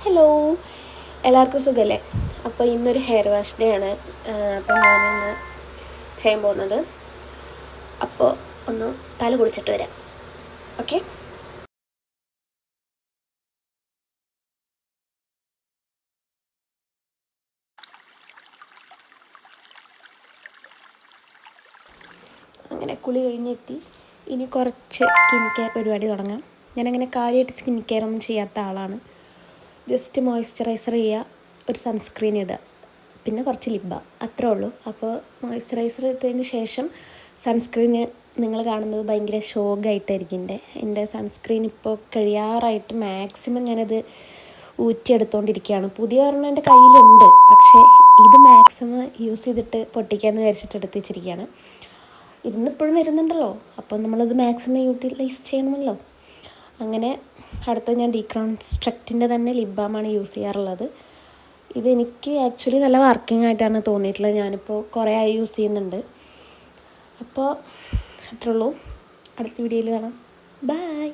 Hello, എല്ലാവർക്കും സുഖമല്ലേ? അപ്പോൾ ഇന്നൊരു ഹെയർ വാഷ് ഡേ ആണ്. അപ്പോൾ ഞാനിന്ന് ചെയ്യാൻ പോകുന്നത്, അപ്പോൾ ഒന്ന് തല കുളിച്ചിട്ട് വരാം. ഓക്കെ. അങ്ങനെ കുളി കഴിഞ്ഞെത്തി. ഇനി കുറച്ച് സ്കിൻ കെയർ പരിപാടി തുടങ്ങാം. ഞാനങ്ങനെ കാര്യമായിട്ട് സ്കിൻ കെയർ ഒന്നും ചെയ്യാത്ത ആളാണ്. ജസ്റ്റ് മോയ്സ്ചറൈസർ ചെയ്യുക, ഒരു സൺസ്ക്രീൻ ഇടുക, പിന്നെ കുറച്ച് ലിപ് ബാം, അത്രേ ഉള്ളൂ. അപ്പോൾ മോയ്സ്ചറൈസർ ഇട്ടതിന് ശേഷം സൺസ്ക്രീന് നിങ്ങൾ കാണുന്നത് ഭയങ്കര ഷോക്കായിട്ടായിരിക്കും. എൻ്റെ സൺസ്ക്രീൻ ഇപ്പോൾ കഴിയാറായിട്ട് മാക്സിമം ഞാനത് ഊറ്റിയെടുത്തുകൊണ്ടിരിക്കുകയാണ്. പുതിയ ഒരെണ്ണം എൻ്റെ കയ്യിലുണ്ട്, പക്ഷേ ഇത് മാക്സിമം യൂസ് ചെയ്തിട്ട് പൊട്ടിക്കാമെന്ന് വിചാരിച്ചിട്ട് എടുത്ത് വെച്ചിരിക്കുകയാണ്. ഇന്നിപ്പോഴും വരുന്നുണ്ടല്ലോ, അപ്പോൾ നമ്മളത് മാക്സിമം യൂട്ടിലൈസ് ചെയ്യണമല്ലോ. അങ്ങനെ അടുത്ത ഞാൻ ഡീകോൺസ്ട്രക്റ്റിൻ്റെ തന്നെ ലിപ് ബാമാണ് യൂസ് ചെയ്യാറുള്ളത്. ഇതെനിക്ക് ആക്ച്വലി നല്ല വർക്കിംഗ് ആയിട്ടാണ് തോന്നിയിട്ടുള്ളത്. ഞാനിപ്പോൾ കുറേ ആയി യൂസ് ചെയ്യുന്നുണ്ട്. അപ്പോൾ അത്രേ ഉള്ളൂ. അടുത്ത വീഡിയോയിൽ കാണാം. ബൈ.